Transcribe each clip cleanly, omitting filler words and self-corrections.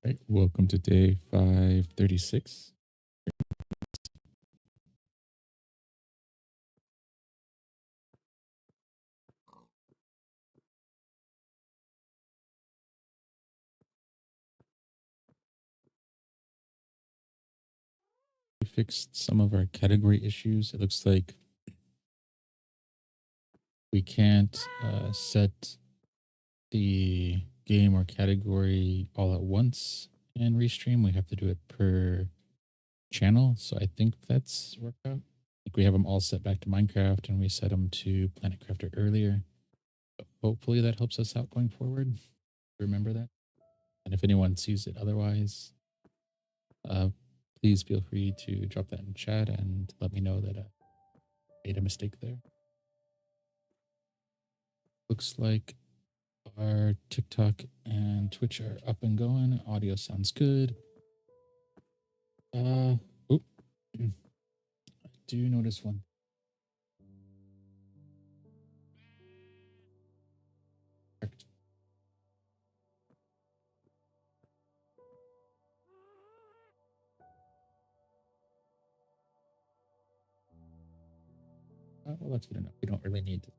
Right, welcome to day 536. We fixed some of our category issues. It looks like we can't set the game or category all at once in Restream. We have to do it per channel. So I think that's worked out. Like we have them all set back to Minecraft and we set them to Planet Crafter earlier. So hopefully that helps us out going forward. Remember that. And if anyone sees it otherwise, uh, please feel free to drop that in chat and let me know that I made a mistake there. Looks like our TikTok and Twitch are up and going. Audio sounds good. I do notice one. Well, that's good enough. We don't really need to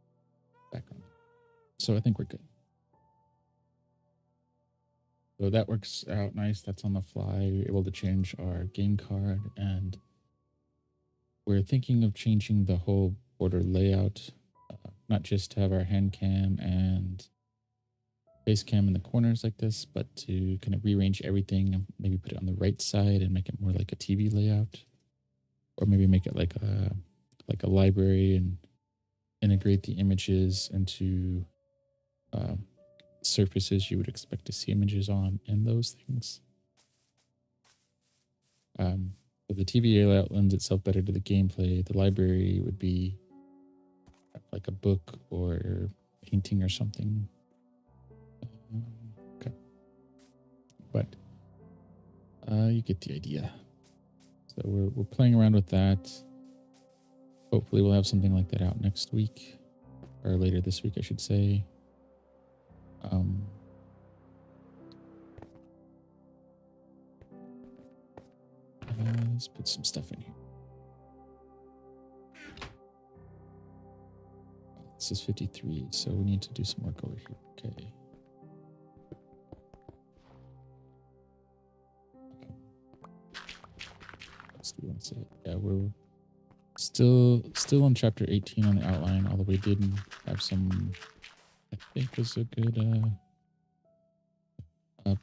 back on. So I think we're good. So that works out nice. That's on the fly. We're able to change our game card, and we're thinking of changing the whole border layout, not just have our hand cam and base cam in the corners like this, but to kind of rearrange everything and maybe put it on the right side and make it more like a TV layout, or maybe make it like a library and integrate the images into surfaces you would expect to see images on in those things. So the TV layout lends itself better to the gameplay. The library would be like a book or painting or something. Okay. But you get the idea. So we're playing around with that. Hopefully we'll have something like that out next week, or later this week, I should say. Let's put some stuff in here. This is 53, so we need to do some work over here. Okay. What do we want to say? Yeah, we're still on chapter 18 on the outline, although we did have some, I think was a good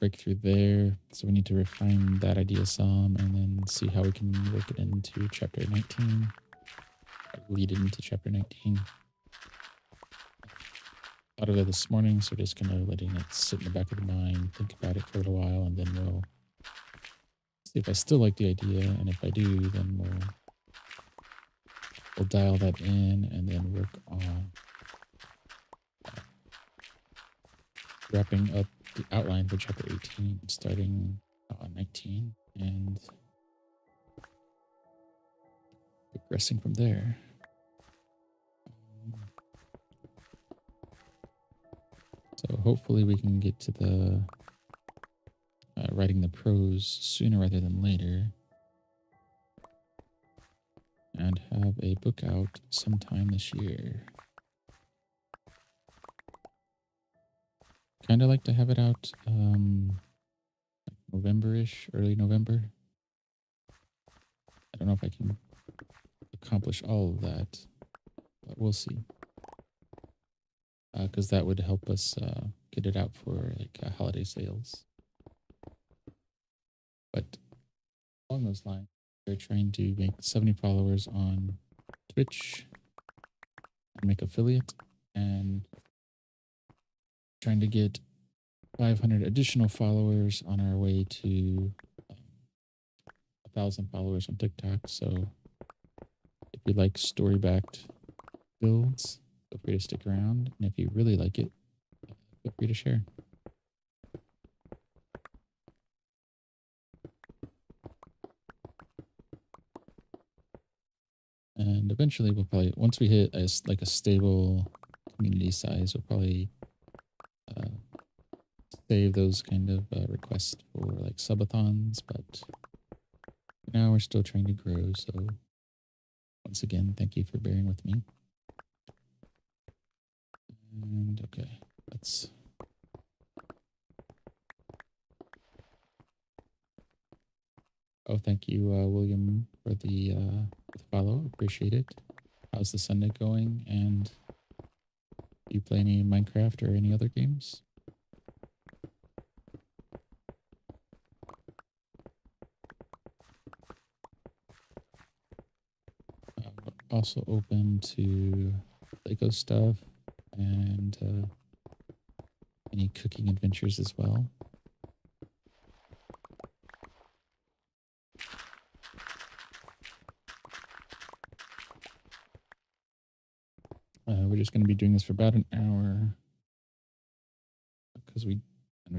breakthrough there. So we need to refine that idea some and then see how we can work it into chapter 19, lead it into chapter 19. Thought of it this morning, so just kind of letting it sit in the back of the mind, think about it for a little while, and then we'll see if I still like the idea, and if I do, then we'll dial that in and then work on wrapping up the outline for chapter 18, starting on 19, and progressing from there. So hopefully we can get to the writing the prose sooner rather than later, and have a book out sometime this year. Kind of like to have it out November-ish, early November. I don't know if I can accomplish all of that, but we'll see. Because that would help us get it out for like holiday sales. But along those lines, we're trying to make 70 followers on Twitch and make affiliate, and trying to get 500 additional followers on our way to 1,000 followers on TikTok. So if you like story-backed builds, feel free to stick around. And if you really like it, feel free to share. And eventually we'll probably, once we hit a stable community size, we'll probably save those kind of requests for like subathons, but now we're still trying to grow. So once again, thank you for bearing with me. And okay, let's. Oh, thank you, William, for the follow. Appreciate it. How's the Sunday going? And do you play any Minecraft or any other games? Also open to Lego stuff and any cooking adventures as well. We're just going to be doing this for about an hour because we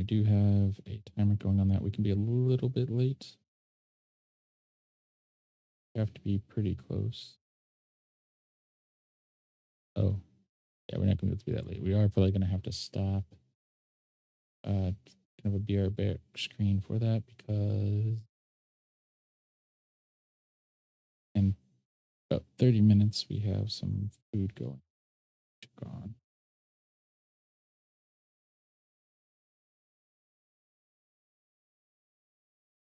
do have a timer going on that. We can be a little bit late. We have to be pretty close. Oh, yeah, we're not going to be that late. We are probably going to have to stop. Kind of a BR back screen for that because in about 30 minutes we have some food going on.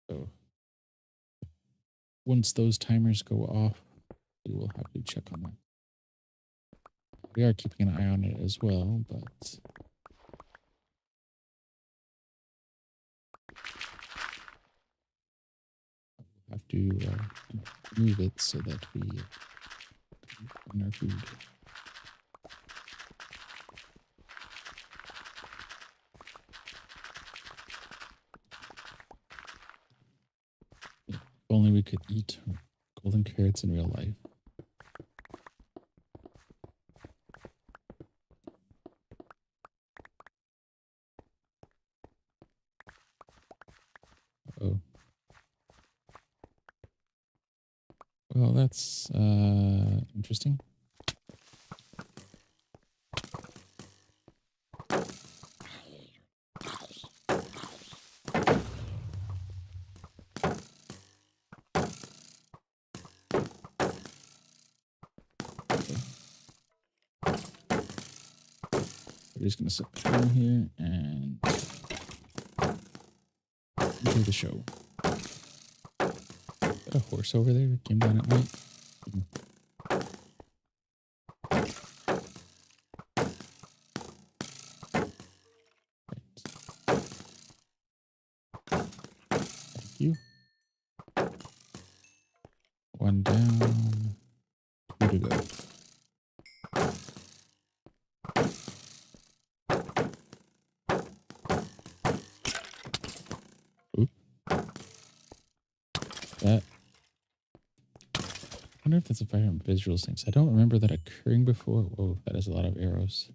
So once those timers go off, we will have to check on that. We are keeping an eye on it as well, but we'll have to move it so that we earn our food. If only we could eat golden carrots in real life. Oh. Well, that's interesting. We're just going to sit down here and enjoy the show. Is that a horse over there? Came down at night. Thank you. One down. Two to go. Oop. That. I wonder if that's a fire and visual thing. I don't remember that occurring before. Whoa, that is a lot of arrows.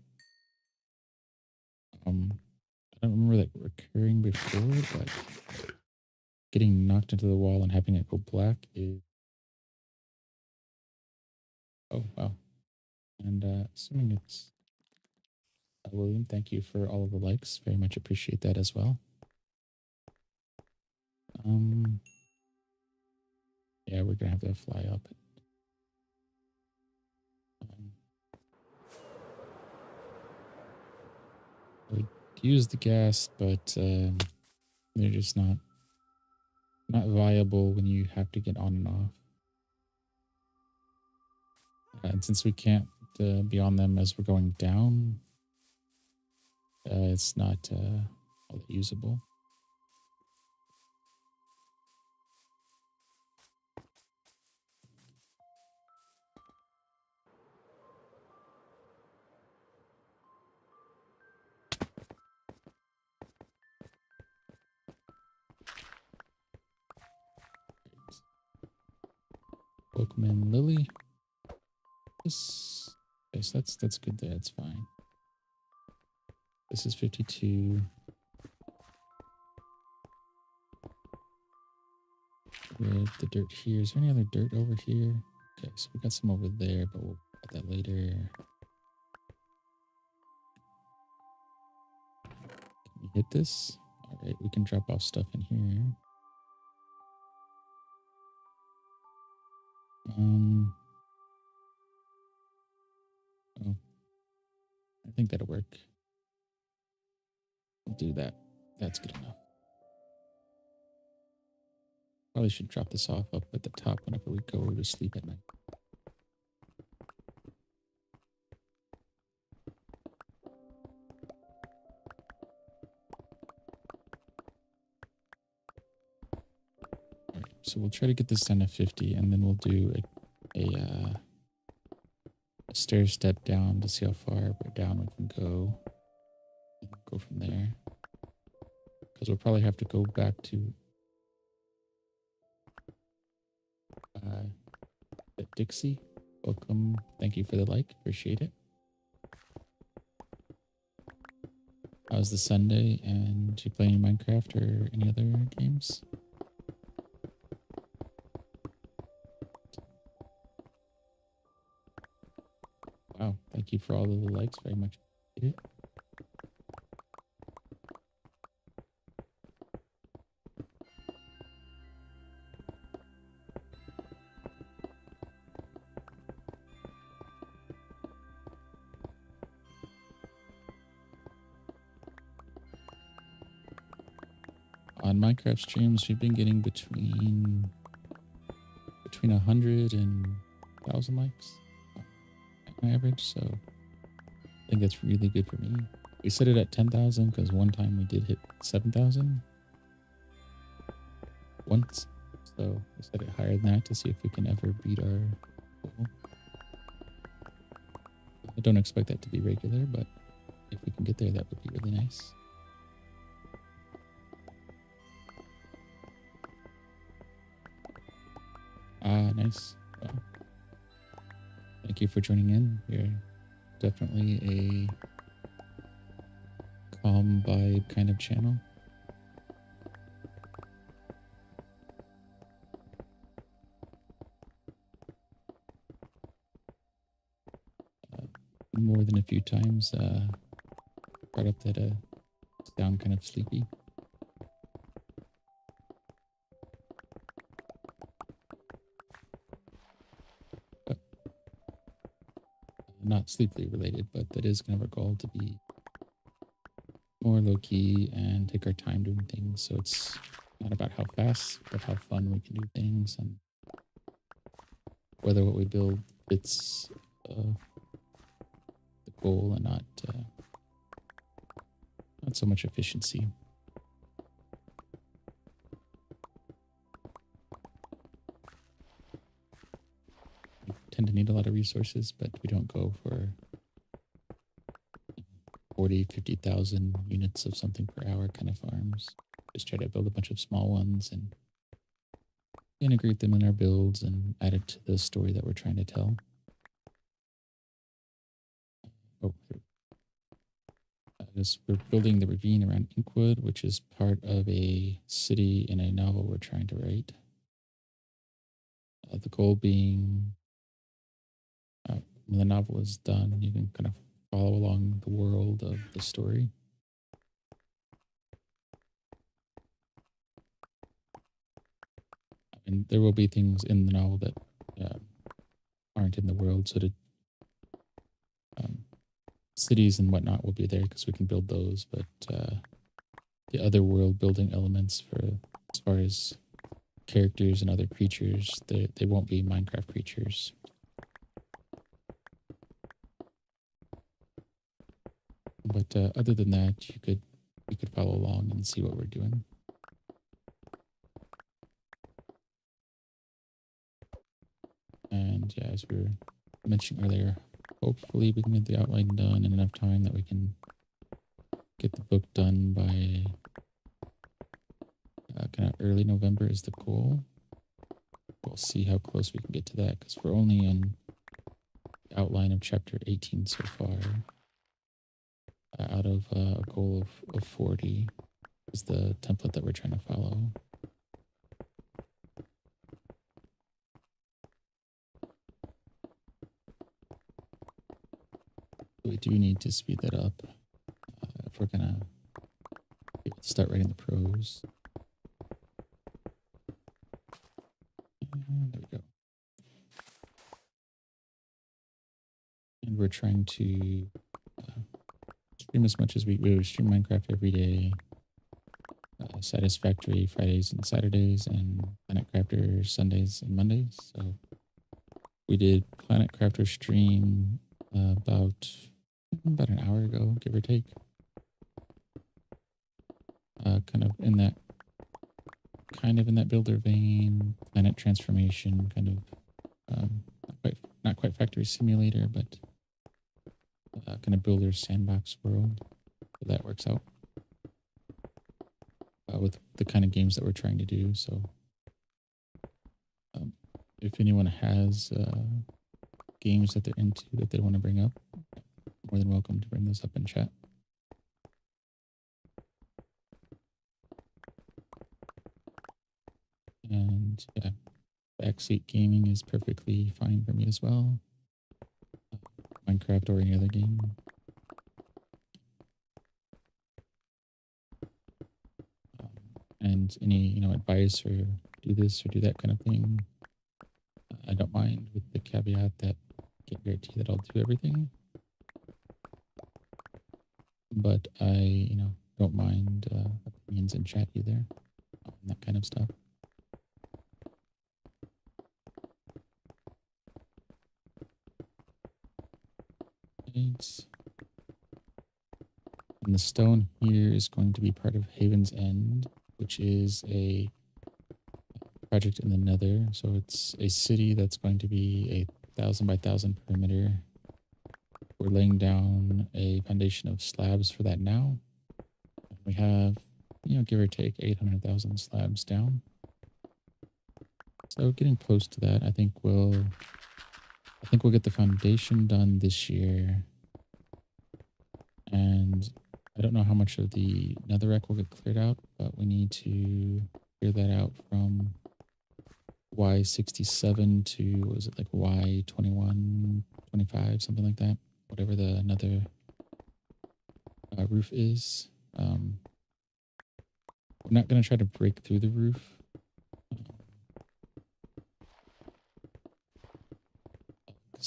I don't remember that occurring before, but getting knocked into the wall and having it go black is. Oh, wow. And assuming it's William, thank you for all of the likes. Very much appreciate that as well. Yeah, we're gonna have to fly up. We use the gas, but they're just not viable when you have to get on and off. And since we can't be on them as we're going down, it's not all that usable. Pokemon Lily. This, yes, that's good there. That's fine. This is 52. With the dirt here. Is there any other dirt over here? Okay, so we got some over there, but we'll put that later. hit this. All right, we can drop off stuff in here. Oh, I think that'll work. We'll do that. That's good enough. Probably should drop this off up at the top whenever we go to sleep at night. All right, so we'll try to get this down to 50, and then we'll do a stair step down to see how far down we can go. And go from there. Because we'll probably have to go back to Dixie. Welcome. Thank you for the like. Appreciate it. How's the Sunday? And do you play any Minecraft or any other games? Wow. Thank you for all of the likes. Very much appreciate it. On Minecraft streams, we've been getting between 100 and 1,000 likes on average, so I think that's really good for me. We set it at 10,000 because one time we did hit 7,000 once, so we set it higher than that to see if we can ever beat our goal. I don't expect that to be regular, but if we can get there, that would be really nice. Ah, nice. Well, thank you for joining in. You're definitely a calm vibe kind of channel. More than a few times brought up that sound kind of sleepy. Not sleepily related, but that is kind of our goal, to be more low-key and take our time doing things. So it's not about how fast, but how fun we can do things, and whether what we build fits the goal and not so much efficiency. We tend to need a lot of resources, but we don't go for 40, 50,000 units of something per hour kind of farms. Just try to build a bunch of small ones and integrate them in our builds and add it to the story that we're trying to tell. Oh, we're building the ravine around Inkwood, which is part of a city in a novel we're trying to write. The goal being, when the novel is done, you can kind of follow along the world of the story. And there will be things in the novel that aren't in the world, so that cities and whatnot will be there because we can build those, but the other world building elements, for as far as characters and other creatures, they won't be Minecraft creatures. But other than that, you could follow along and see what we're doing. And yeah, as we were mentioning earlier, hopefully we can get the outline done in enough time that we can get the book done by kind of early November is the goal. We'll see how close we can get to that, because we're only on the outline of chapter 18 so far. Out of a goal of 40 is the template that we're trying to follow. We do need to speed that up if we're gonna start writing the prose. And there we go. And we're trying to stream as much as we stream Minecraft every day. Satisfactory Fridays and Saturdays, and Planet Crafter Sundays and Mondays. So we did Planet Crafter stream about an hour ago, give or take. Kind of in that builder vein, planet transformation, kind of not quite factory simulator, but kind of builder sandbox world. So that works out with the kind of games that we're trying to do. So if anyone has games that they're into that they want to bring up, more than welcome to bring those up in chat. And yeah, backseat gaming is perfectly fine for me as well. Minecraft or any other game. And any, advice or do this or do that kind of thing, I don't mind, with the caveat that I can't guarantee that I'll do everything. But I, don't mind opinions in chat either on that kind of stuff. Right. And the stone here is going to be part of Haven's End, which is a project in the Nether. So it's a city that's going to be 1,000 by 1,000 perimeter. We're laying down a foundation of slabs for that now. We have, give or take 800,000 slabs down. So getting close to that. I think we'll get the foundation done this year. And I don't know how much of the netherrack will get cleared out, but we need to clear that out from Y67 to, what was it, like Y21, 25, something like that. Whatever the nether roof is. We're not going to try to break through the roof.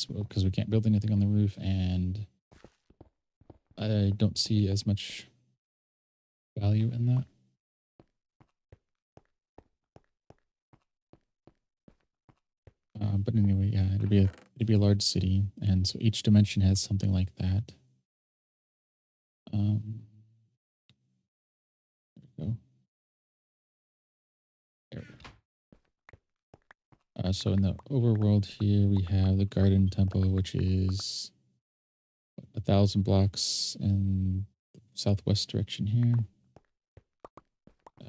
Because we can't build anything on the roof, and I don't see as much value in that. But anyway, yeah, it'd be a large city, and so each dimension has something like that. There we go. There we go. So in the overworld here, we have the Garden Temple, which is 1,000 blocks in the southwest direction here.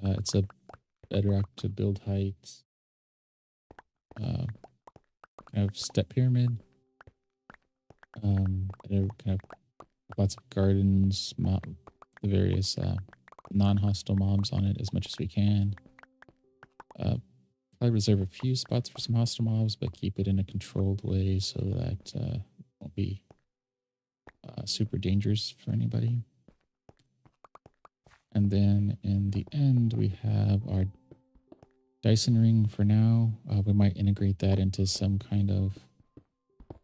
It's a bedrock to build height. Kind of step pyramid. Kind of lots of gardens, the various non-hostile mobs on it as much as we can. Probably reserve a few spots for some hostile mobs, but keep it in a controlled way so that it won't be super dangerous for anybody. And then in the end, we have our Dyson ring for now. We might integrate that into some kind of,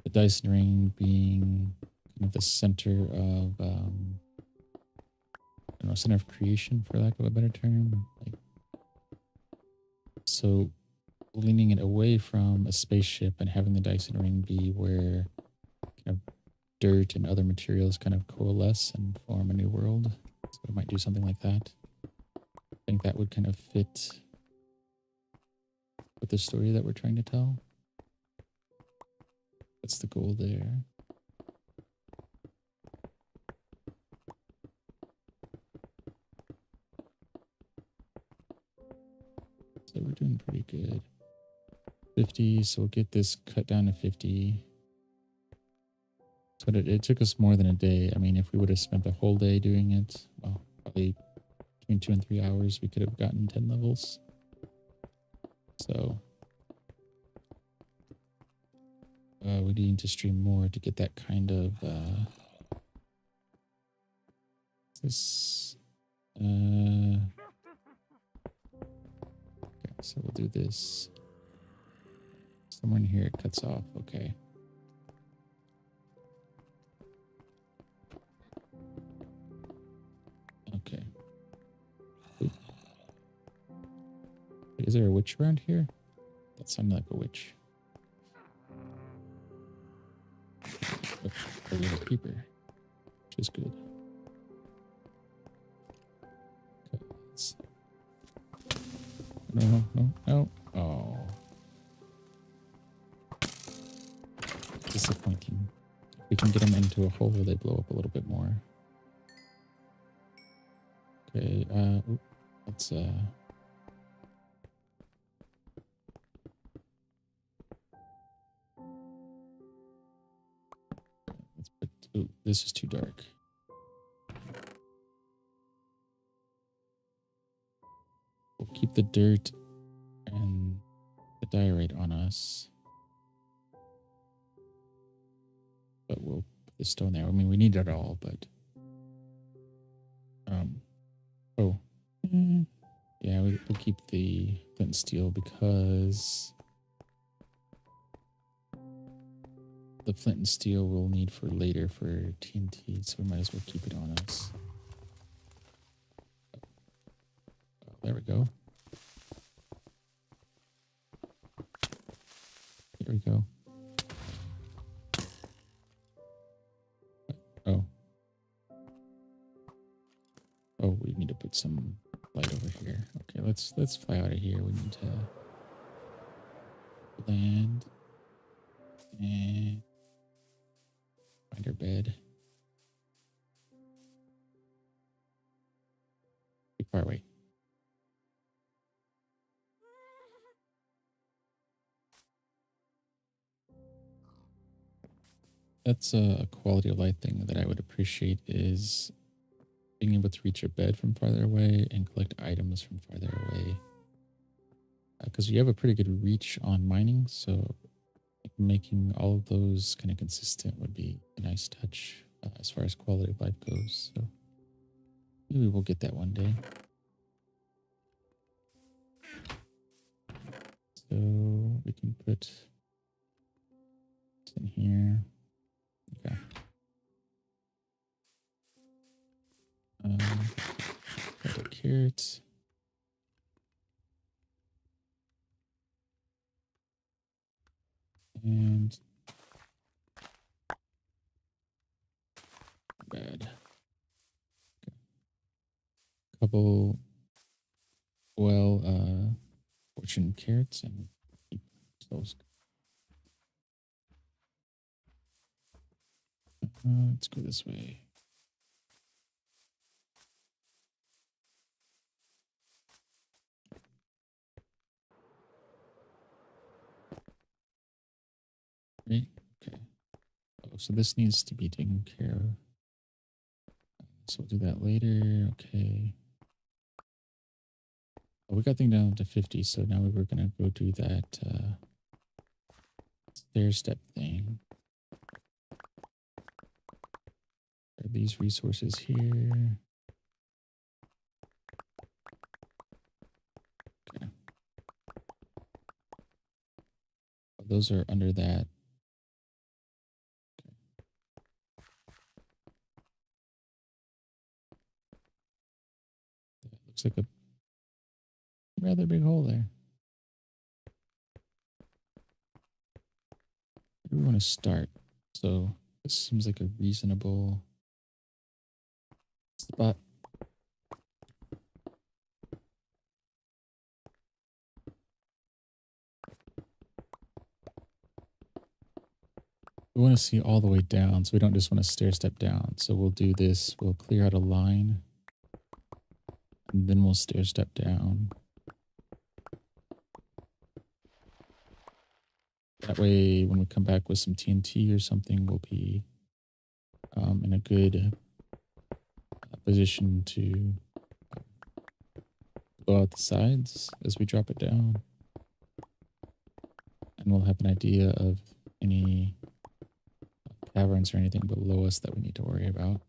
the Dyson ring being kind of the center of, center of creation, for lack of a better term. So leaning it away from a spaceship and having the Dyson ring be where kind of dirt and other materials kind of coalesce and form a new world. So we might do something like that. I think that would kind of fit with the story that we're trying to tell. That's the goal there. So we're doing pretty good. 50, so we'll get this cut down to 50. So it took us more than a day. I mean, if we would have spent the whole day doing it, well, probably between 2 and 3 hours, we could have gotten 10 levels. So we need to stream more to get that kind of Okay, so we'll do this. Somewhere in here it cuts off. Okay. Okay. Oop. Is there a witch around here? That sounded like a witch. Oh, a little creeper, which is good. Okay, no, no, no. Oh. Disappointing. If we can get them into a hole, they blow up a little bit more. Okay, let's put, ooh, this is too dark. We'll keep the dirt and the diorite on us. But we'll put the stone there. I mean, we need it all, but oh. Yeah, we'll keep the flint and steel because the flint and steel we'll need for later for TNT, so we might as well keep it on us. Oh, there we go. There we go. Oh. Oh, we need to put some light over here. Okay, let's fly out of here. We need to land and find our bed. Be far away. That's a quality of life thing that I would appreciate is being able to reach your bed from farther away and collect items from farther away. Because you have a pretty good reach on mining, so making all of those kind of consistent would be a nice touch as far as quality of life goes. So maybe we'll get that one day. So we can put this in here. Okay. Couple carrots. And bad. Okay. Couple fortune carrots and keep those. Let's go this way. Right? Okay. Oh, so this needs to be taken care of. So we'll do that later. Okay. Oh, we got things down to 50, so now we were gonna go do that stair step thing. Are these resources here? Okay. Oh, those are under that. Okay. That looks like a rather big hole there. Where do we want to start? So this seems like a reasonable spot. We want to see all the way down, so we don't just want to stair step down. So we'll do this. We'll clear out a line, and then we'll stair step down. That way, when we come back with some TNT or something, we'll be in a good position to go out the sides as we drop it down. And we'll have an idea of any caverns or anything below us that we need to worry about.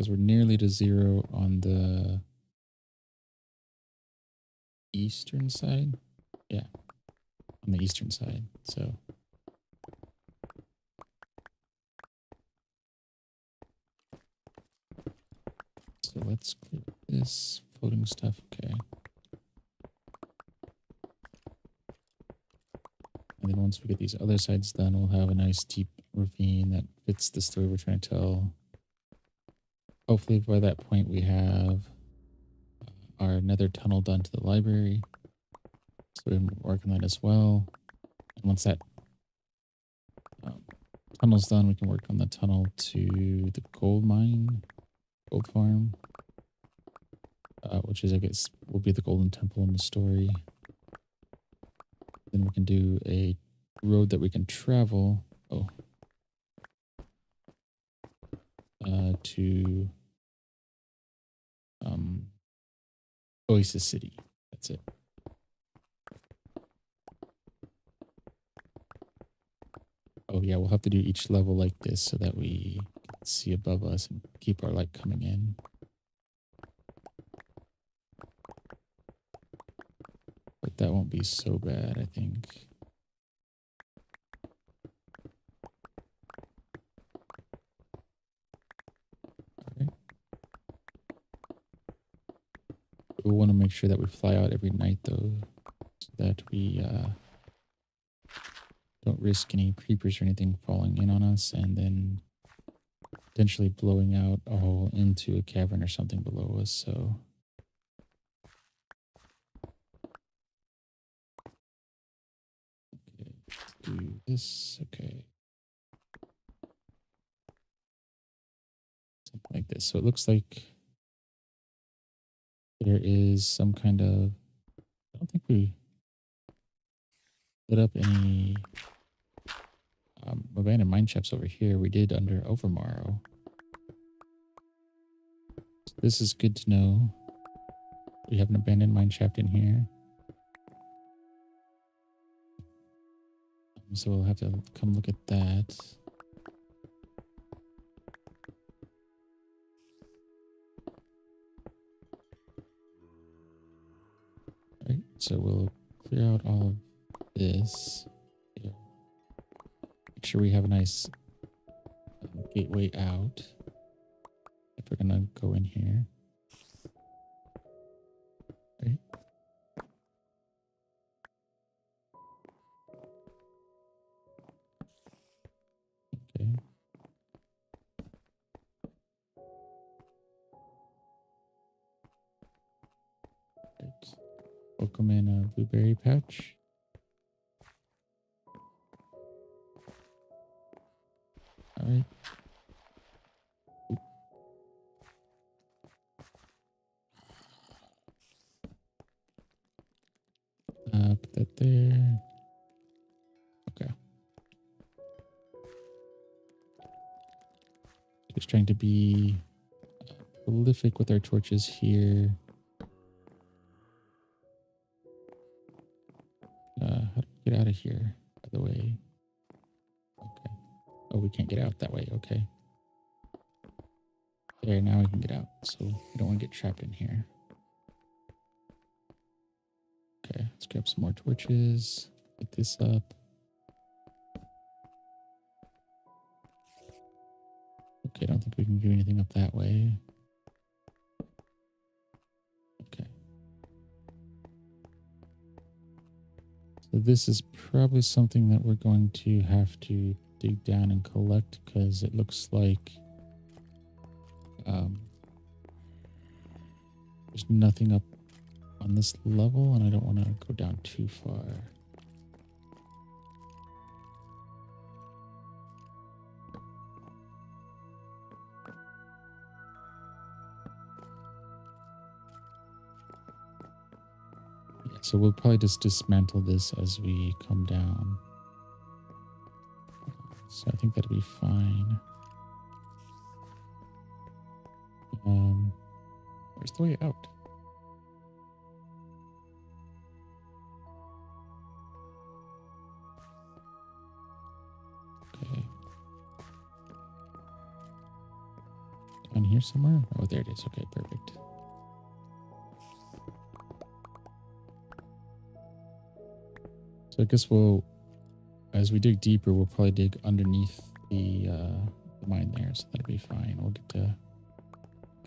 because we're nearly to 0 on the eastern side. Yeah, on the eastern side. So let's clear this floating stuff. Okay. And then once we get these other sides done, we'll have a nice deep ravine that fits the story we're trying to tell. Hopefully by that point we have our nether tunnel done to the library. So we can work on that as well. And once that tunnel's done, we can work on the tunnel to the gold mine, gold farm, which is, I guess, will be the golden temple in the story. Then we can do a road that we can travel. To Oasis City. That's it. Oh yeah, we'll have to do each level like this so that we can see above us and keep our light coming in. But that won't be so bad, I think. All right. We want to make sure that we fly out every night though, so that we don't risk any creepers or anything falling in on us and then potentially blowing out a hole into a cavern or something below us. So okay, let's do this. Okay. Something like this. So it looks like there is some kind of, I don't think we lit up any abandoned mine shafts over here. We did under Overmorrow. So this is good to know. We have an abandoned mine shaft in here. So we'll have to come look at that. All right, so we'll clear out all of this. Here. Make sure we have a nice gateway out if we're gonna go in here. Right. Okay. Right. Welcome in a blueberry patch. All right. Put that there. Okay. Just trying to be prolific with our torches here. How do we get out of here, by the way? Okay. Oh, we can't get out that way. Okay. There, now we can get out. So we don't want to get trapped in here. Okay, let's grab some more torches. Pick this up. Okay, I don't think we can do anything up that way. Okay. So this is probably something that we're going to have to dig down and collect because it looks like there's nothing up on this level and I don't want to go down too far. Yeah, so we'll probably just dismantle this as we come down. So I think that'll be fine. Where's the way out? Okay. On here somewhere? Oh, there it is. Okay, perfect. So I guess we'll, as we dig deeper, we'll probably dig underneath the mine there. So that'll be fine. We'll get to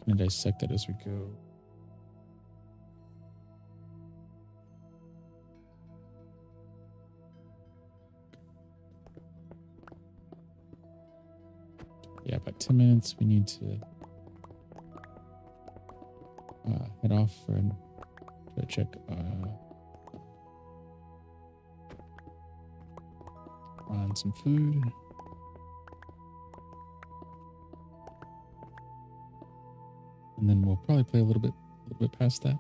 kind of dissect that as we go. Yeah, about 10 minutes. We need to head off for to check on some food. And then we'll probably play a little bit past that.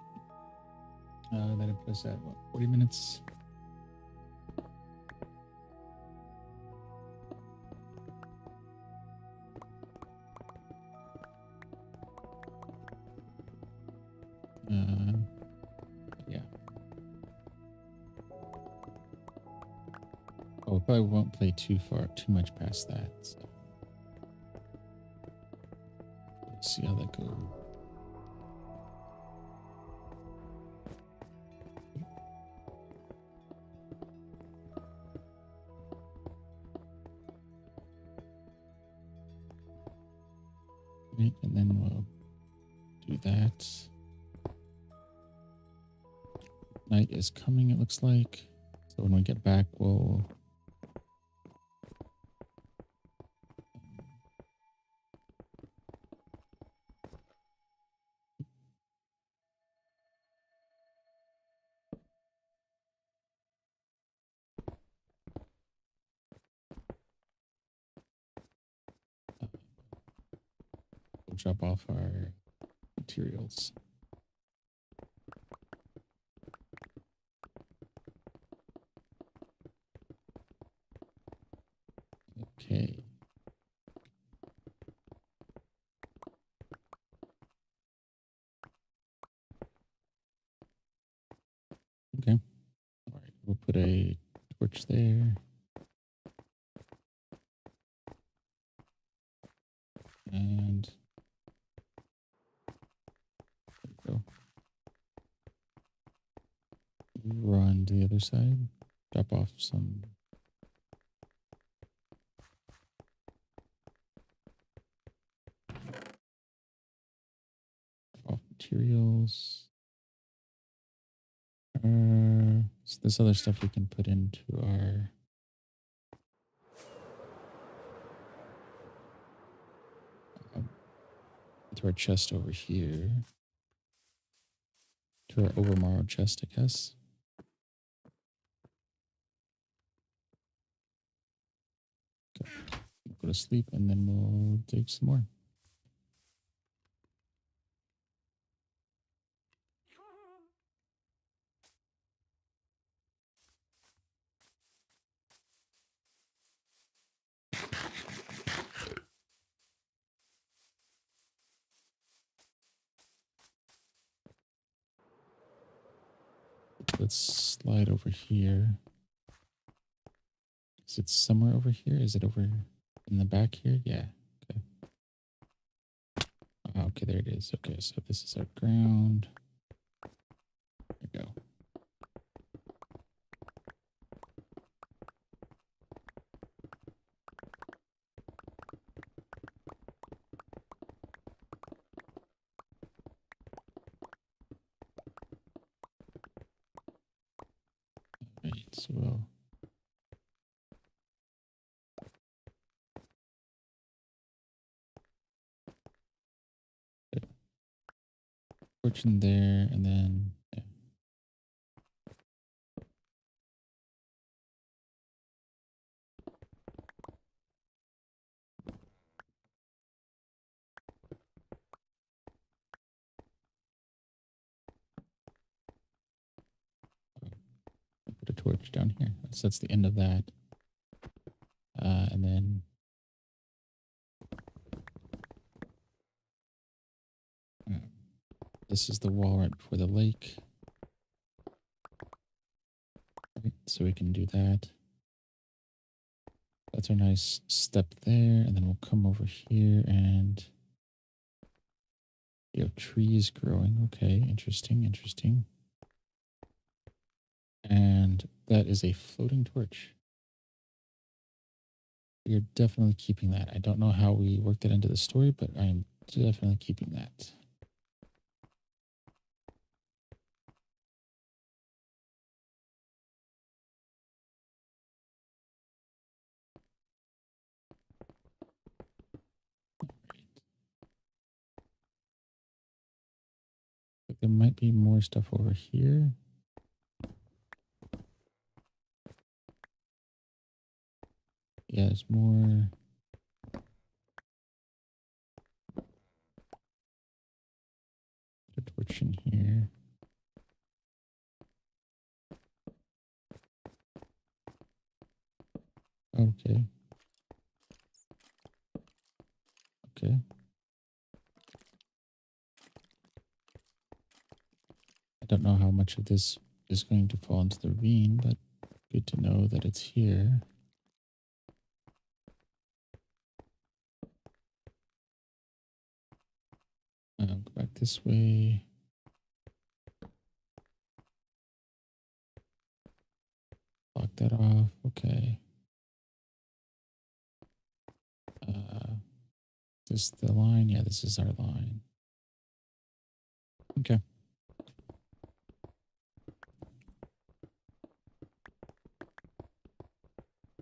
That'll put us at what, 40 minutes. Yeah. Oh, we probably won't play too much past that. So we'll see how that goes. Right, and then we'll do that. Night is coming, it looks like. So when we get back, we'll drop off our materials. Okay. Okay. All right. We'll put a torch there. And there we go. Run to the other side. Drop off some materials. So this other stuff we can put into our chest over here. To our Overmorrow chest, I guess. Okay. We'll go to sleep and then we'll dig some more. Let's slide over here. Is it somewhere over here? Is it over in the back here? Yeah. Okay. Okay, there it is. Okay, so this is our ground. There we go. Right, so we'll torch in there and then yeah. Put a torch down here. So that's the end of that. And then this is the wall right before the lake. Right, so we can do that. That's our nice step there. And then we'll come over here and You have trees growing. Okay, interesting, interesting. And that is a floating torch. We are definitely keeping that. I don't know how we worked that into the story, but I am definitely keeping that. But there might be more stuff over here. Yeah, there's more. A torch in here. Okay. Okay. I don't know how much of this is going to fall into the ravine, but good to know that it's here. Go back this way. Block that off. Okay. This is the line? Yeah, this is our line. Okay.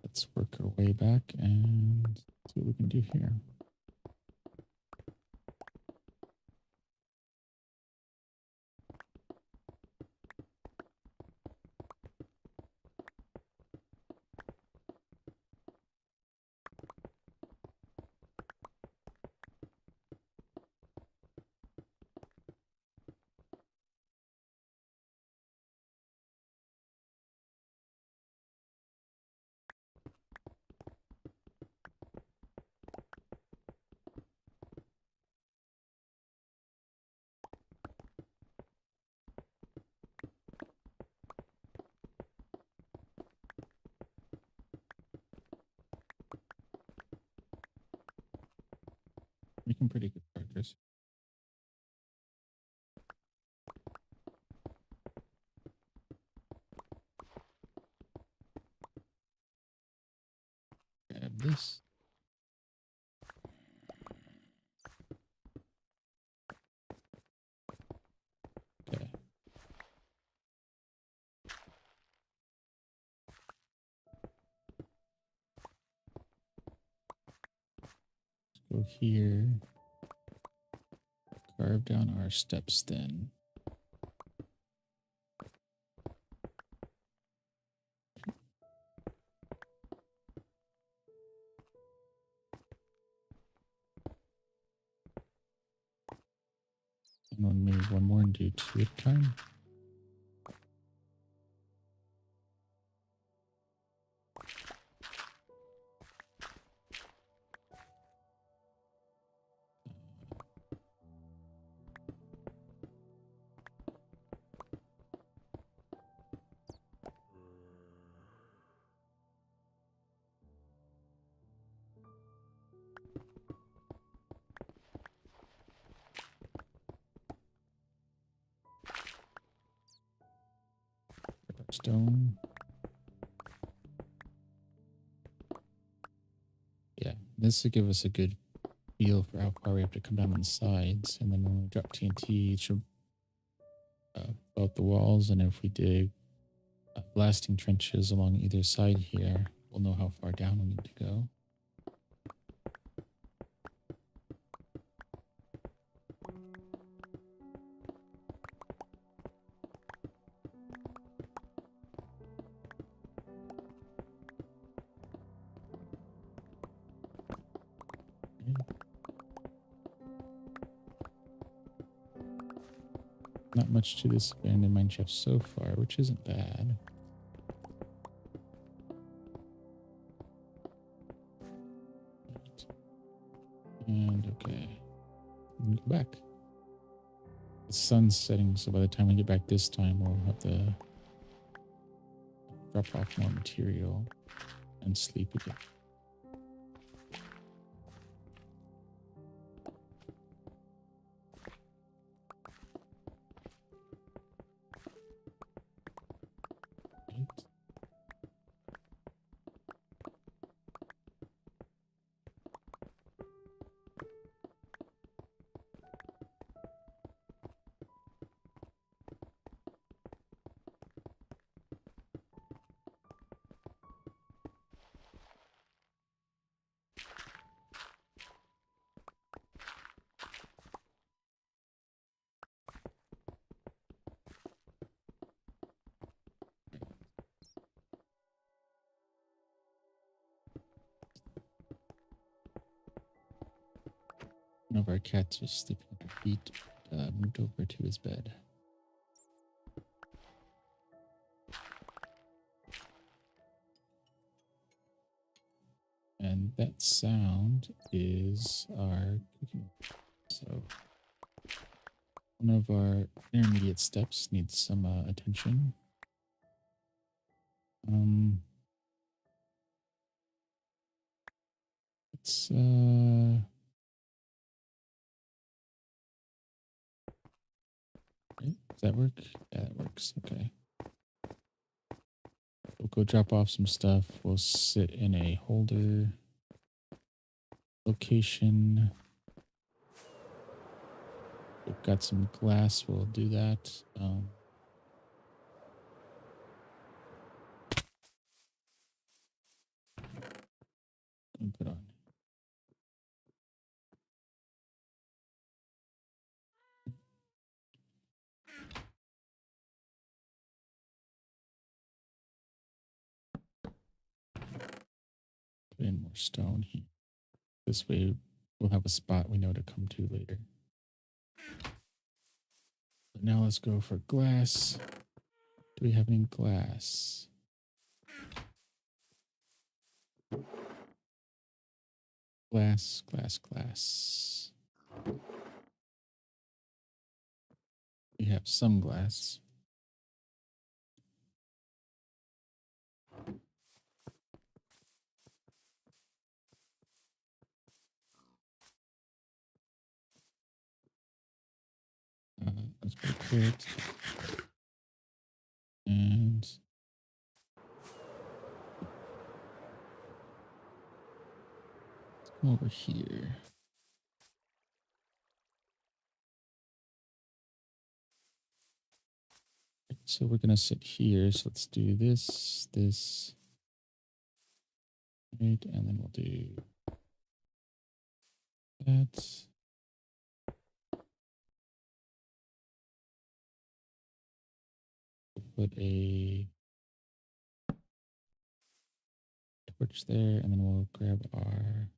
Let's work our way back and see what we can do here. Making pretty good progress. Grab this. Okay. Let's go here. Carve down our steps then. And maybe one more and do two at a time. Stone. Yeah, this will give us a good feel for how far we have to come down on the sides. And then when we drop TNT, it should fill out the walls. And if we dig blasting trenches along either side here, we'll know how far down we need to go. Not much to this abandoned mine shaft so far, which isn't bad. Right. And okay, we go back. The sun's setting, so by the time we get back this time, we'll have to drop off more material and sleep again. One of our cats was sleeping at our feet, moved over to his bed. And that sound is our cooking. So one of our intermediate steps needs some attention. Let's right, does that work? Yeah, that works. Okay. We'll go drop off some stuff. We'll sit in a holder location. We've got some glass. We'll do that. Put on. Put in more stone here. This way we'll have a spot we know to come to later. But now let's go for glass. Do we have any glass? Glass, glass, glass. We have some glass. Let's put it. And let's come over here. So we're gonna sit here. So let's do this, this, right, and then we'll do that. We'll put a torch there, and then we'll grab our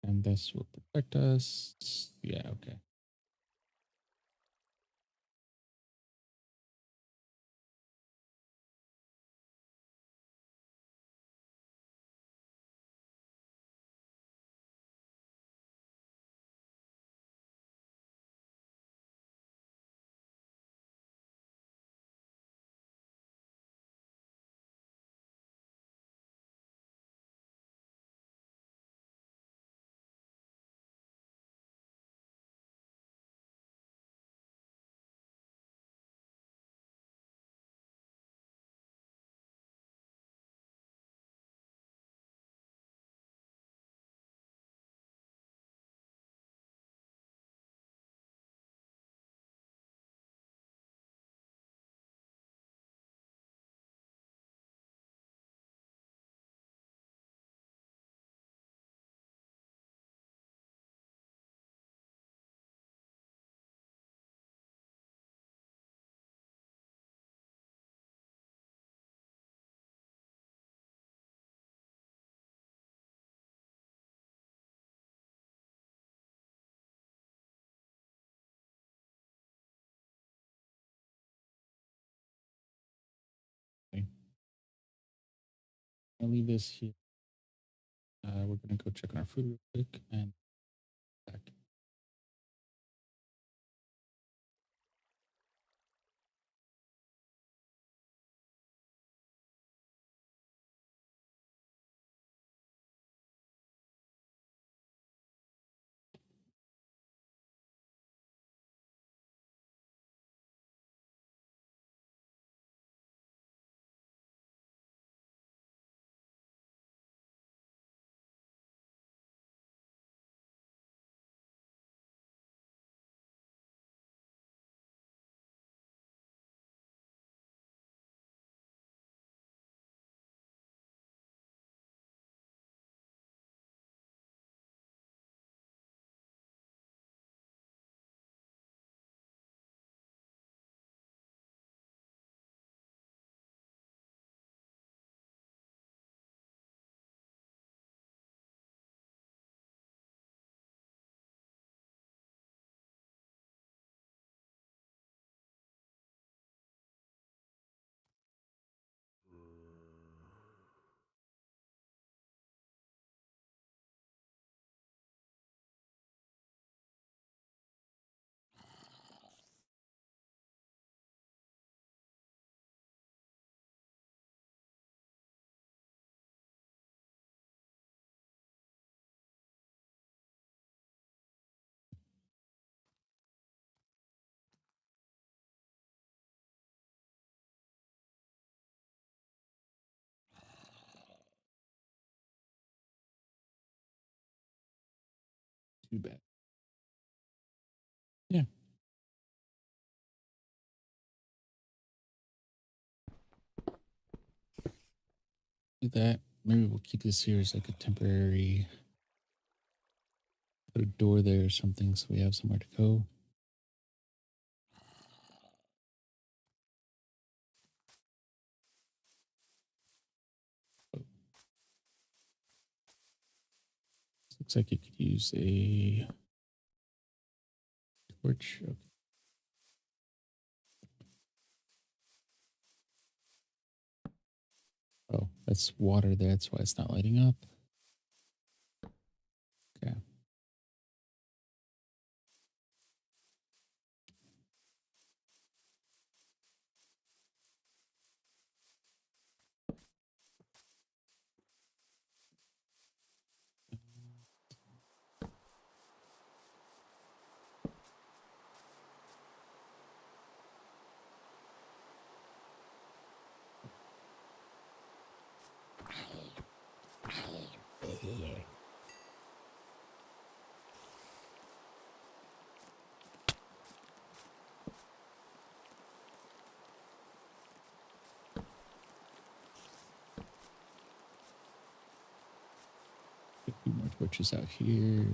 and this will protect us. Yeah, okay. Okay. I'll leave this here. We're gonna go check on our food real quick and back. too bad. Yeah, do that. Maybe we'll keep this here as like a temporary, put a door there or something so we have somewhere to go. Oh, looks like you could use a torch. Okay. Oh, that's water there. That's why it's not lighting up. Okay. A few more torches out here.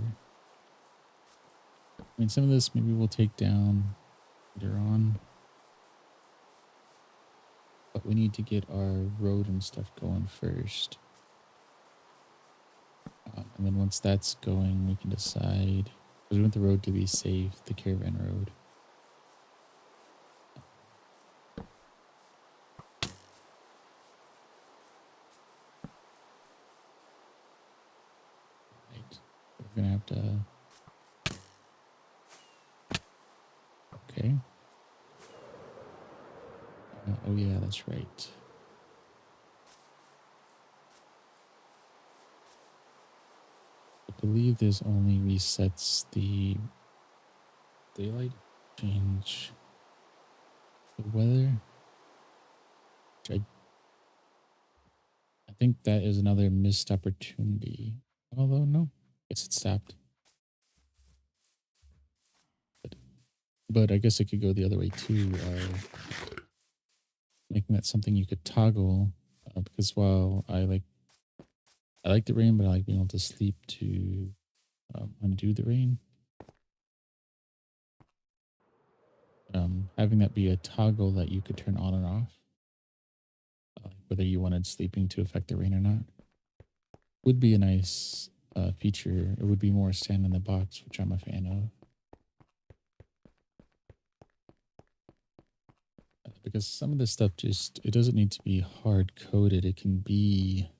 I mean, some of this maybe we'll take down later on, but we need to get our road and stuff going first. And then once that's going, we can decide, because we want the road to be safe, the caravan road. Right. We're going to have to, okay. Oh yeah, that's right. I believe this only resets the daylight change, the weather. Which I think that is another missed opportunity. Although no, guess it stopped. But I guess it could go the other way too, making that something you could toggle. Because while I like the rain, but I like being able to sleep to undo the rain. Having that be a toggle that you could turn on and off, whether you wanted sleeping to affect the rain or not, would be a nice feature. It would be more stand in the box, which I'm a fan of. Because some of this stuff just, it doesn't need to be hard coded. It can be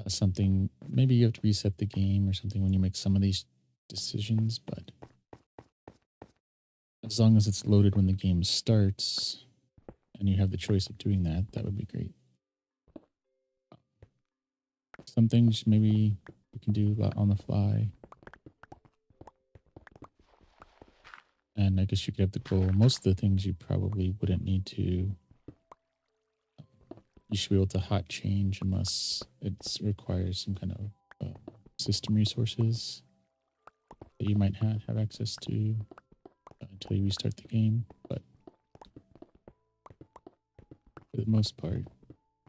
something, maybe you have to reset the game or something when you make some of these decisions, but as long as it's loaded when the game starts and you have the choice of doing that, that would be great. Some things maybe you can do on the fly. And I guess you could have the goal. Most of the things you probably wouldn't need to. You should be able to hot change unless it requires some kind of system resources that you might have access to until you restart the game. But for the most part,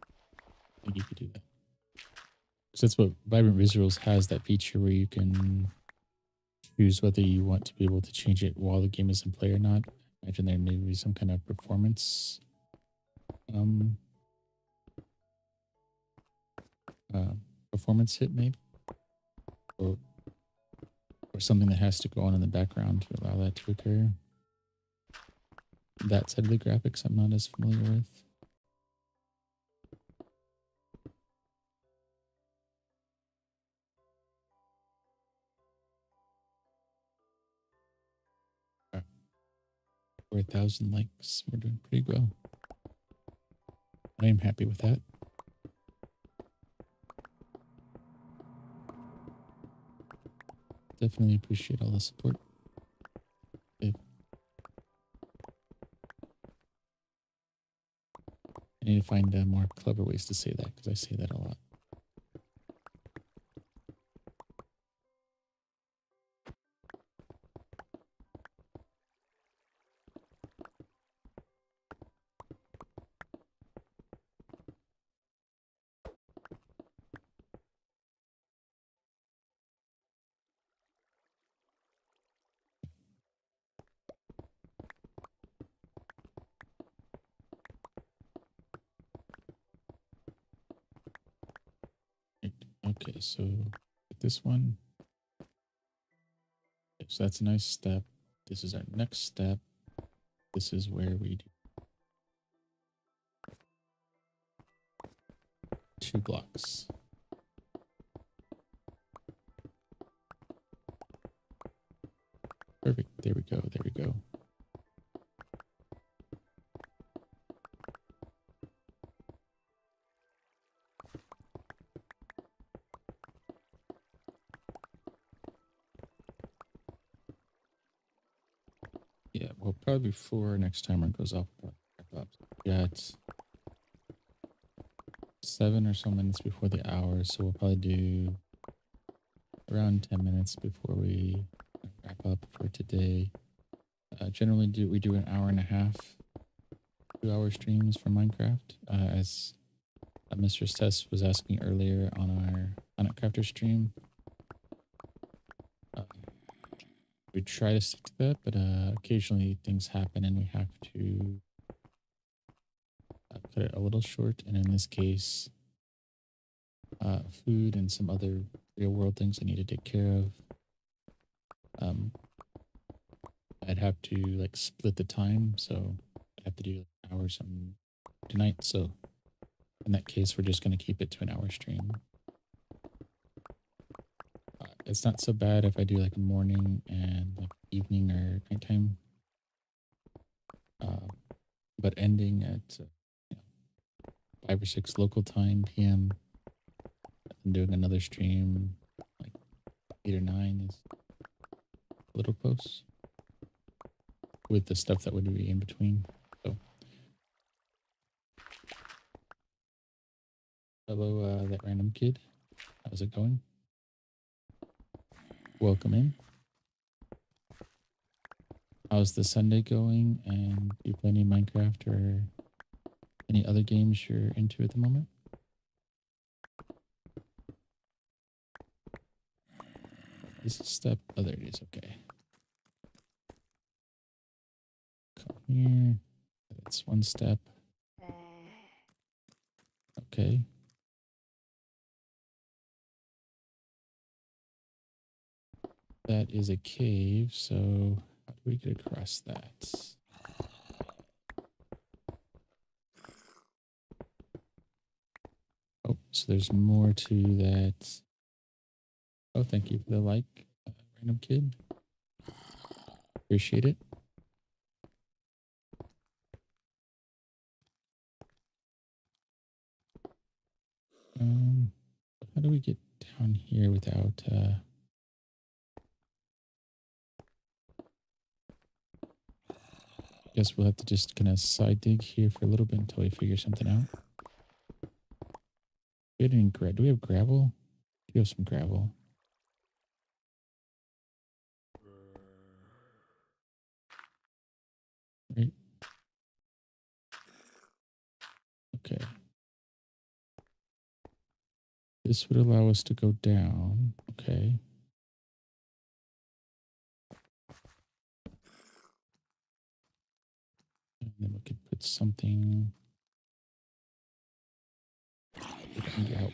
I think you could do that. Because that's what Vibrant Visuals has, that feature where you can choose whether you want to be able to change it while the game is in play or not. Imagine there may be some kind of performance um, performance hit maybe, or something that has to go on in the background to allow that to occur. That side of the graphics I'm not as familiar with. Okay. 4,000 likes. We're doing pretty well. I am happy with that. Definitely appreciate all the support. I need to find more clever ways to say that because I say that a lot. Okay, so this one. Okay, so that's a nice step. This is our next step. This is where we do 2 blocks. Perfect. There we go. There we go. Yeah, well, probably before next timer goes off, we'll wrap up. We got 7 or so minutes before the hour, so we'll probably do around 10 minutes before we wrap up for today. Generally, we do an hour and a half, 2-hour streams for Minecraft. As Mistress Tess was asking earlier on our Planet Crafter stream, we try to stick to that, but occasionally things happen and we have to cut it a little short. And in this case, food and some other real world things I need to take care of. I'd have to like split the time, so I have to do like hours tonight. So in that case, we're just going to keep it to an hour stream. It's not so bad if I do like a morning and like evening or nighttime, but ending at 5 or 6 local time PM and doing another stream like 8 or 9 is a little close with the stuff that would be in between. So hello, that random kid. How's it going? Welcome in. How's the Sunday going? And do you play any Minecraft or any other games you're into at the moment? This is step. Oh, there it is. Okay. Come here. That's one step. Okay. That is a cave. So how do we get across that? Oh, so there's more to that. Oh, thank you for the like, random kid. Appreciate it. How do we get down here without guess we'll have to just kind of side dig here for a little bit until we figure something out. Do we have gravel? Do we have some gravel? Right. Okay. This would allow us to go down. Okay. And then we could put something. I need your help.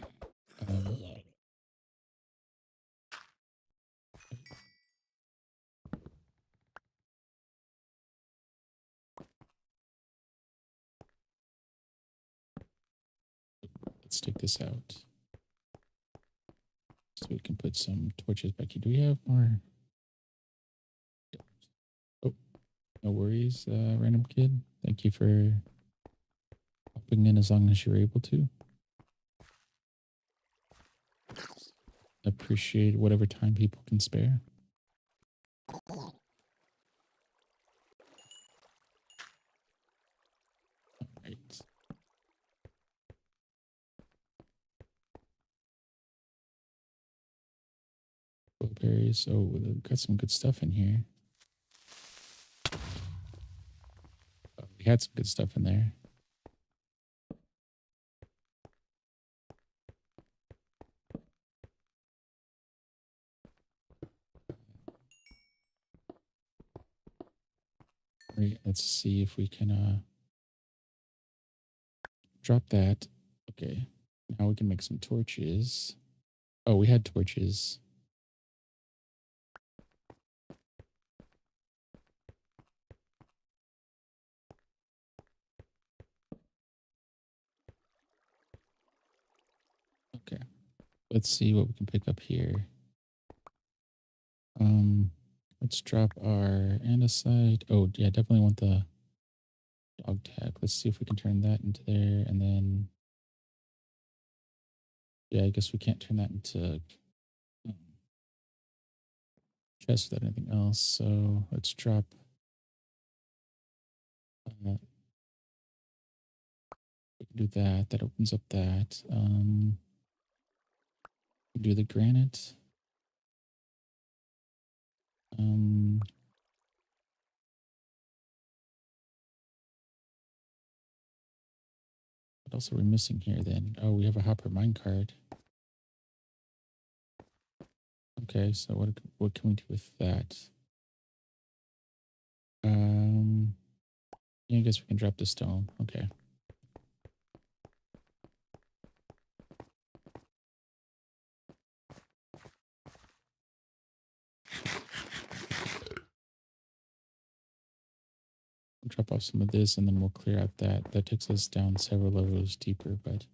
Let's take this out. So we can put some torches back here. Do we have more? Oh, no worries, random kid. Thank you for hopping in as long as you're able to. Appreciate whatever time people can spare. Right. Blueberries. Oh, we've got some good stuff in here. Oh, we had some good stuff in there. Right, let's see if we can drop that. Okay, now we can make some torches. Oh, we had torches. Okay. Let's see what we can pick up here. Um, let's drop our andesite. Oh, yeah, definitely want the dog tag. Let's see if we can turn that into there. And then, yeah, I guess we can't turn that into um, chest without anything else. So let's drop we can do that. That opens up that. We do the granite. Um, what else are we missing here then? Oh, we have a hopper minecart. Okay, so what can we do with that? Um, yeah, I guess we can drop the stone. Okay. We'll drop off some of this and then we'll clear out that. That takes us down several levels deeper, but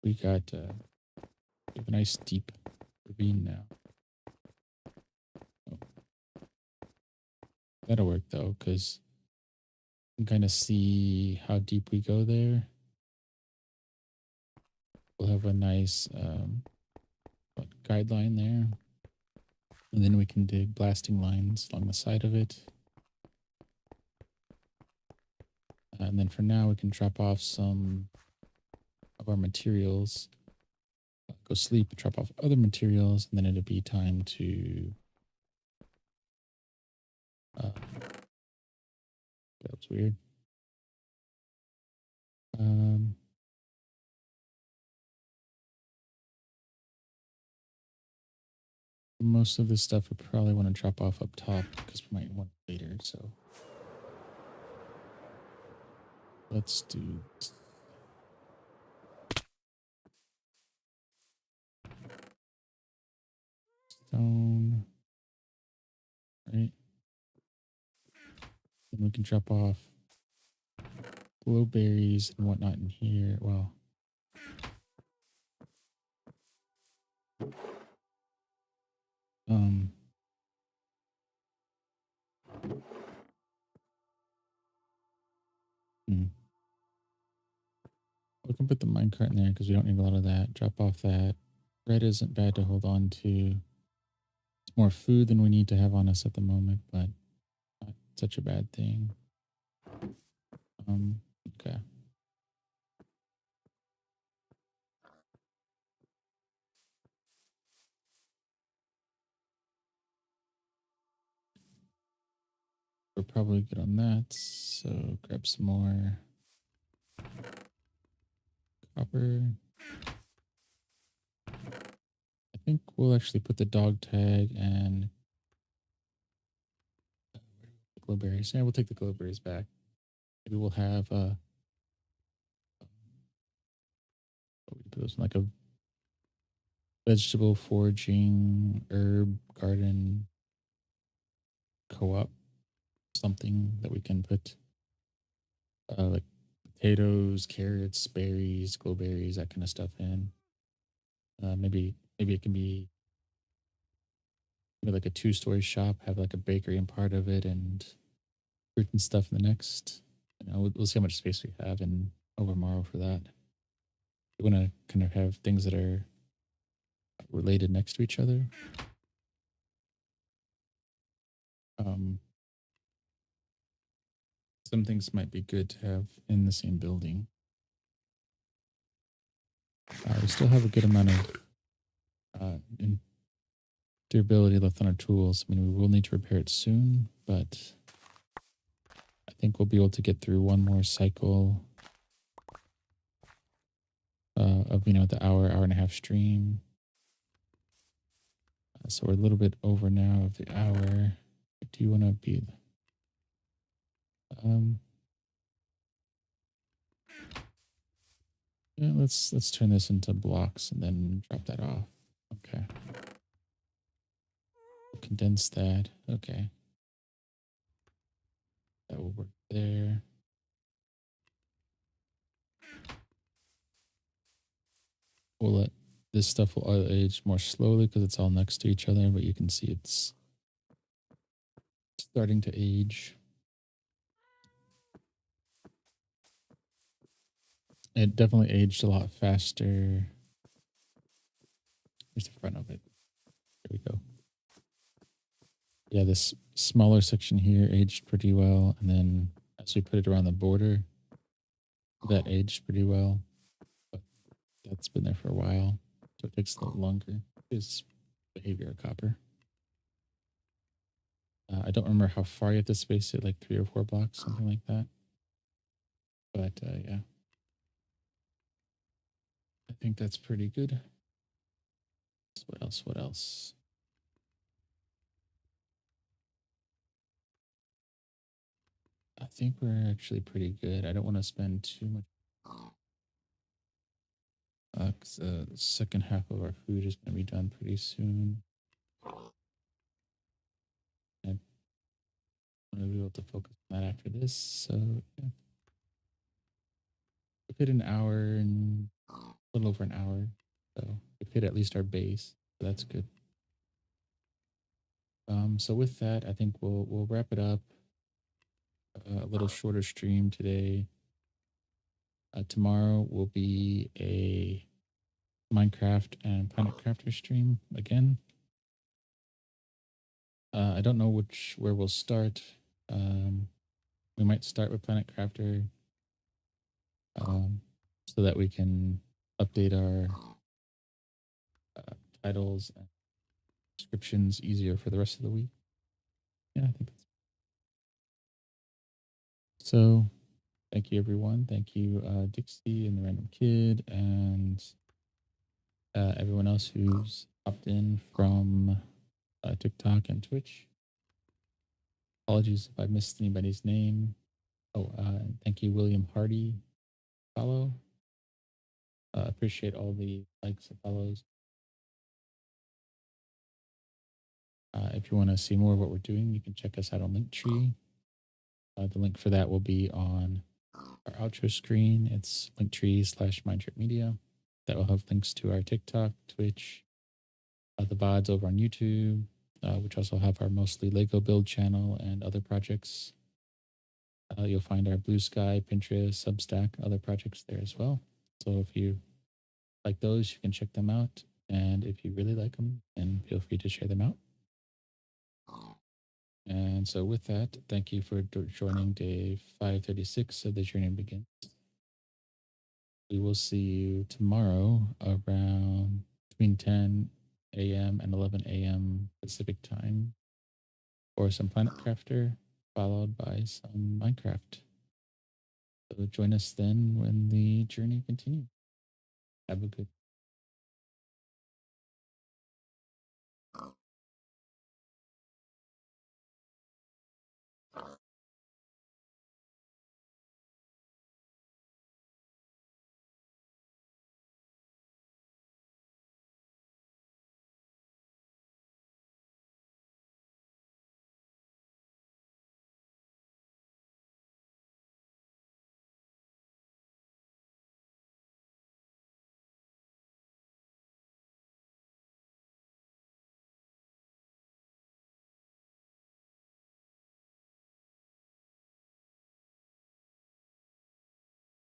we have a nice deep ravine now. Oh, that'll work though, because you can kind of see how deep we go there. We'll have a nice guideline there. And then we can dig blasting lines along the side of it. And then for now, we can drop off some of our materials, go sleep, drop off other materials, and then it'll be time to. That was weird. Um, most of this stuff we probably want to drop off up top because we might want it later. So let's do stone, right? Then we can drop off glowberries and whatnot in here. Well, um, hmm. We can put the minecart in there because we don't need a lot of that. Drop off that. Bread isn't bad to hold on to. It's more food than we need to have on us at the moment, but not such a bad thing. Okay. We're probably good on that. So grab some more copper. I think we'll actually put the dog tag and glowberries. Yeah, we'll take the glowberries back. Maybe we'll have what we put those in, like a vegetable foraging herb garden co-op, something that we can put like potatoes, carrots, berries, glowberries, that kind of stuff in. Maybe it can be like a two-story shop, have like a bakery in part of it and fruit and stuff in the next. We'll see how much space we have in Overmorrow for that. We want to kind of have things that are related next to each other. Um, some things might be good to have in the same building. We still have a good amount of durability left on our tools. I mean, we will need to repair it soon, but I think we'll be able to get through one more cycle of the hour and a half stream. So we're a little bit over now of the hour. Do you want to be? Um, Yeah, let's turn this into blocks and then drop that off. Okay. Condense that. Okay. That will work there. We'll let this stuff will age more slowly because it's all next to each other, but you can see it's starting to age. It definitely aged a lot faster. Here's the front of it. There we go. Yeah, this smaller section here aged pretty well. And then as we put it around the border, that aged pretty well. But that's been there for a while. So it takes a little longer. It's behavior of copper. I don't remember how far you have to space it, like 3 or 4 blocks, something like that. But yeah, I think that's pretty good. What else? What else? I think we're actually pretty good. I don't want to spend too much. 'Cause the second half of our food is going to be done pretty soon. I want to be able to focus on that after this. So yeah, we hit an hour and a little over an hour. So we've hit at least our base. So that's good. So with that, I think we'll wrap it up. A little shorter stream today. Tomorrow will be a Minecraft and Planet Crafter stream again. I don't know where we'll start. We might start with Planet Crafter, so that we can update our uh, titles and descriptions easier for the rest of the week. Yeah, I think that's so. Thank you, everyone. Thank you, Dixie and the Random Kid, and everyone else who's popped in from TikTok and Twitch. Apologies if I missed anybody's name. Oh, thank you, William Hardy. Follow. Appreciate all the likes and follows. If you want to see more of what we're doing, you can check us out on Linktree. The link for that will be on our outro screen. It's linktree/mindtripmedia. That will have links to our TikTok, Twitch, the VODs over on YouTube, which also have our mostly Lego build channel and other projects. You'll find our Blue Sky, Pinterest, Substack, other projects there as well. So if you like those, you can check them out. And if you really like them, then feel free to share them out. And so with that, thank you for joining day 536 of The Journey Begins. We will see you tomorrow around between 10 a.m. and 11 a.m. Pacific time for some Planet Crafter, followed by some Minecraft. So join us then when the journey continues. Have a good